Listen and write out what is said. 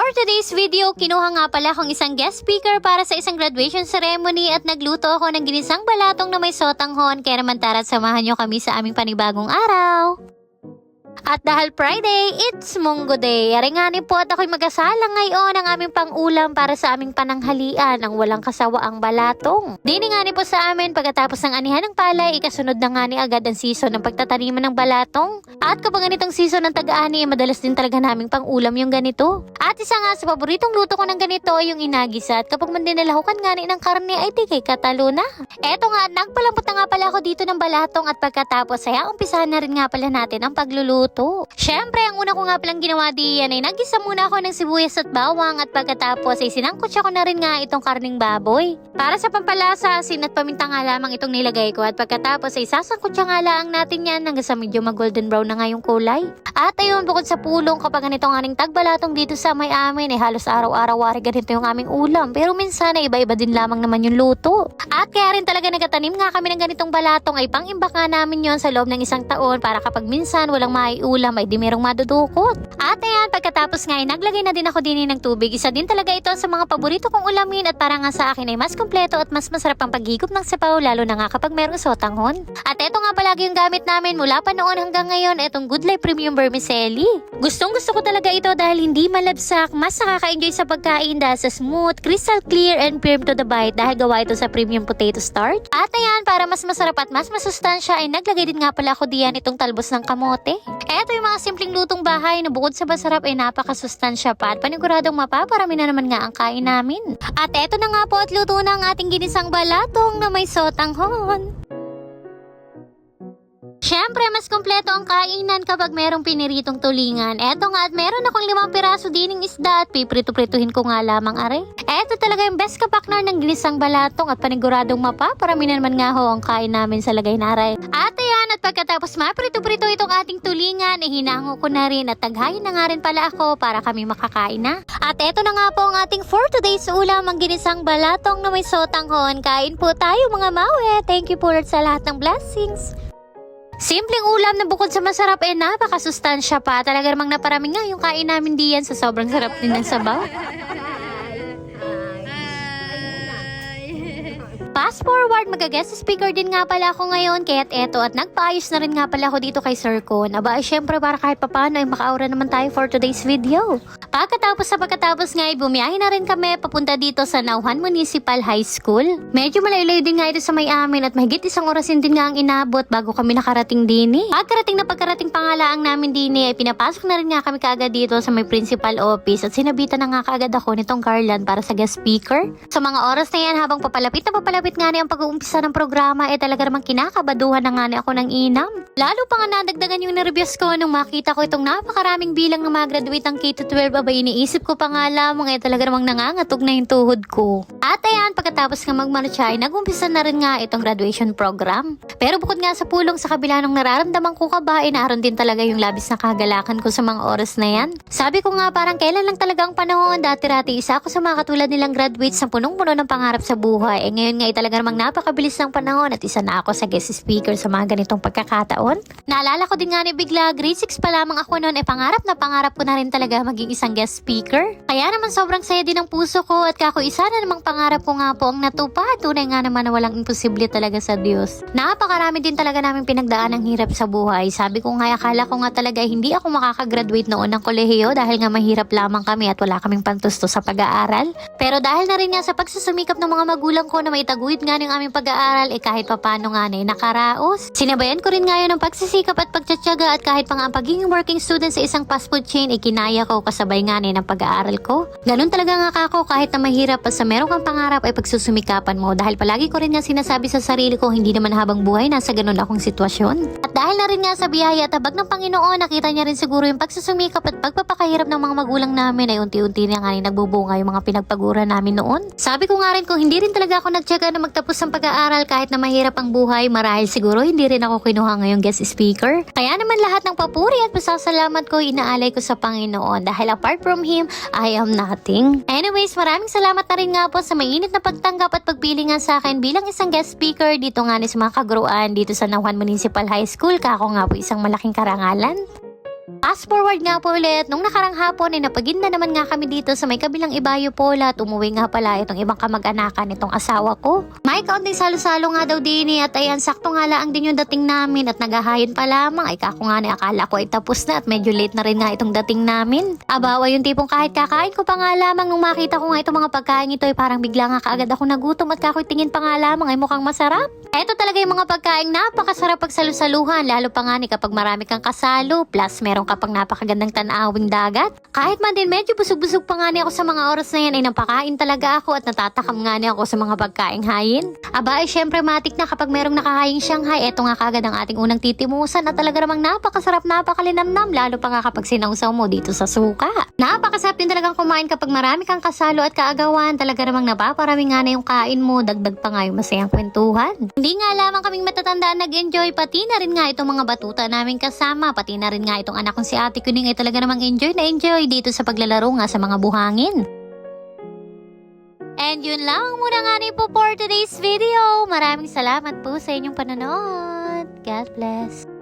For today's video, kinuha nga pala akong isang guest speaker para sa isang graduation ceremony at nagluto ako ng ginisang balatong na may sotanghon. Kaya naman tara't samahan nyo kami sa aming panibagong araw. At dahil Friday, it's Munggo Day. Aringanin po at ako'y mag-asala ngayon ang aming pang-ulam para sa aming pananghalian ng walang kasawaang balatong. Dini nga ni po sa amin pagkatapos ng anihan ng palay, ikasunod na nga ni agad ang season ng pagtataniman ng balatong. At kapag ganitong season ng tag-ani, madalas din talaga naming pang-ulam yung ganito. At isa nga sa paboritong luto ko ng ganito ay yung inagisa. At kapag man dinalahukan nga ni ng karne ay di kay katalo na. Eto nga, nagpalambot na nga pala ako dito ng balatong at pagkatapos ay umpisahan na rin nga pala natin ang pagluluto. Siyempre, ang una ko nga palang ginawa diyan ay nagisa muna ako ng sibuyas at bawang at pagkatapos ay sinangkutsa ko na rin nga itong karning baboy. Para sa pampalasa, asin at paminta nga lamang itong nilagay ko at pagkatapos ay sasangkutsa nga lang natin yan hanggang sa medyo mag-golden brown na nga yung kulay. At ayun, bukod sa pulong, kapag ganito ang aming tagbalatong dito sa may amin ay halos araw-araw ganito yung aming ulam. Pero minsan ay iba-iba din lamang naman yung luto. At kaya rin talaga nagatanim nga kami ng ganitong balatong ay pang-imbak nga namin yon sa loob ng isang taon para kapag minsan walang maiulam ay di merong madudukot. At ayan, pagkatapos nga ay naglagay na din ako din ng tubig. Isa din talaga ito sa mga paborito kong ulamin at para nga sa akin ay mas kompleto at mas masarap ang paghigop ng sabaw lalo na nga kapag merong sotanghon. At eto nga palagi yung gamit namin mula pa noon hanggang ngayon, etong Good Life Premium Vermicelli. Gustong gusto ko talaga ito dahil hindi malabsak, mas nakaka-enjoy sa pagkain dahil sa smooth, crystal clear and firm to the bite dahil gawa ito sa premium potato starch. At ayan, para mas masarap at mas masustansya ay naglagay din nga pala ako diyan itong talbos ng kamote. Eto yung mga simpleng lutong bahay na bukod sa masarap ay napakasustansya pa at paniguradong mapaparami na naman nga ang kain namin. At eto na nga po at luto na ang ating ginisang balatong na may sotanghon. Siyempre, mas kompleto ang kainan kapag merong piniritong tulingan. Eto nga at meron akong 5 piraso dining isda at piprito-prituhin ko nga lamang are. Eto talaga yung best kapaknar ng ginisang balatong at paniguradong mapaparami na naman nga ho ang kain namin sa lagay na are. At ayan, at pagkatapos maprito-prito itong ating tulingan, hinango ko na rin at taghayin na nga rin pala ako para kami makakain na. At eto na nga po ang ating for today's ulam, ang ginisang balatong na may sotanghon. Kain po tayo mga mawe. Thank you po Lord sa lahat ng blessings. Simpleng ulam na bukod sa masarap ay napakasustansya pa. Talaga namang naparami nga yung kain namin diyan sa sobrang sarap din ng sabaw. Fast forward, mag-guest speaker din nga pala ako ngayon kaya't eto at nagpaayos na rin nga pala ako dito kay Sir Con. Aba ay syempre para kahit papano ay makaura naman tayo for today's video. Pagkatapos nga ay bumiyahe na rin kami papunta dito sa Nauhan Municipal High School. Medyo malayo din nga ito sa may amin at mahigit 1 orasin din nga ang inabot bago kami nakarating dini. Pagkarating pangalaang namin dini ay pinapasok na rin nga kami kaagad dito sa may principal office at sinabitan na nga kaagad ako nitong garland para sa guest speaker. Sa mga oras na yan habang papalapit nga ni ang pag-uumpisa ng programa ay talaga namang kinakabaduhan na nga ni ako ng inam. Lalo pa nga nadagdagan yung nervyos ko nung makita ko itong napakaraming bilang ng mga graduate ng K-12. Abay, iniisip ko pa nga lamang ay talaga namang nangangatog na yung tuhod ko. At ayan, pagkatapos nga magmarcha ay nag-umpisa na rin nga itong graduation program. Pero bukod nga sa pulong sa kabila ng nararamdaman ko kaba, ay naroon din talaga yung labis na kagalakan ko sa mga oras na yan. Sabi ko nga parang kailan lang talaga ang panahon, dati-rati isa ako sa mga katulad nilang graduates na punong-puno ng pangarap sa buhay. Ngayon nga talaga namang napakabilis ng panahon at isa na ako sa guest speaker sa mga ganitong pagkakataon. Naalala ko din nga ni bigla, grade 6 pa lamang ako noon, pangarap na pangarap ko na rin talaga maging isang guest speaker. Kaya naman sobrang saya din ang puso ko at kako isa na namang pangarap ko nga po ang natupad. Tunay nga naman na walang imposible talaga sa Diyos. Napakarami din talaga namin pinagdaan ng hirap sa buhay. Sabi ko nga, akala ko nga talaga hindi ako makakagraduate noon ng kolehiyo dahil nga mahirap lamang kami at wala kaming pantusto sa pag-aaral. Pero dahil na rin nga sa pagsusumikap ng mga magulang ko na may taguyod nga ng aming pag-aaral, kahit papano nga na nakaraos. Sinabayan ko rin ngayon ng pagsisikap at pagtsatsaga at kahit pa nga ang pagiging working student sa isang fast food chain, kinaya ko kasabay nga na ng pag-aaral ko. Ganun talaga nga ako, kahit na mahirap pa sa meron kang pangarap ay pagsusumikapan mo dahil palagi ko rin nga sinasabi sa sarili ko hindi naman habang buhay nasa ganun akong sitwasyon. At dahil na rin nga sa biyaya at habag ng Panginoon, nakita niya rin siguro yung pagsusumikap at pagpapakahirap ng mga magulang namin ay unti-unti na nga nagbubunga yung mga pinagpagura namin noon. Sabi ko nga rin kung hindi rin talaga ako nagtyaga na magtapos ng pag-aaral kahit na mahirap ang buhay, marahil siguro hindi rin ako kinuha ngayong guest speaker. Kaya naman lahat ng papuri at pasasalamat ko inaalay ko sa Panginoon dahil apart from Him, I am nothing. Anyways, maraming salamat na rin nga po sa mainit na pagtanggap at pagpili nga sa akin bilang isang guest speaker dito nga ni sa mga kaguruan dito sa Nauhan Municipal High School. Kako nga po isang malaking karangalan. Fast forward nga po ulit, nung nakarang hapon ay napaginda naman nga kami dito sa may kabilang Ibayo Pola at umuwi nga pala itong ibang kamag-anakan itong asawa ko. May kaunting salo-salo nga daw din at ayan, sakto nga lang din yung dating namin at naghahayin pa lamang. Ay kako nga na akala ko ay tapos na at medyo late na rin nga itong dating namin. Abawa yung tipong kahit kakain ko pa nga lamang nung makita ko nga itong mga pagkain ito ay parang bigla nga kaagad ako nagutom at kakoy tingin pa nga lamang ay mukhang masarap. Eto talaga yung mga pagkain napakasarap pagsalu-saluhan, lalo pa nga ni kapag marami kang kasalo, plus meron ka pang napakagandang tanawing dagat. Kahit man din medyo busog-busog pa nga ni ako sa mga oras na yan ay napakain talaga ako at natatakam nga ni ako sa mga pagkaing hayin. Aba ay syempre matik na kapag merong nakahaying Shanghai, eto nga kagad ang ating unang titimusan at talaga namang napakasarap, napakalinamnam, lalo pa nga kapag sinausaw mo dito sa suka. Napakasarap din talagang kumain kapag marami kang kasalo at kaagawan, talaga namang napaparami nga na yung kain mo, dagdag pa nga yung masayang kwentuhan. Hindi nga lamang kaming matatandaan nag-enjoy, pati na rin nga itong mga batuta namin kasama, pati na rin nga itong anak kong si Ate Kuning ay talaga namang enjoy na enjoy dito sa paglalaro nga sa mga buhangin. And yun lang muna nga rin po for today's video. Maraming salamat po sa inyong panonood. God bless.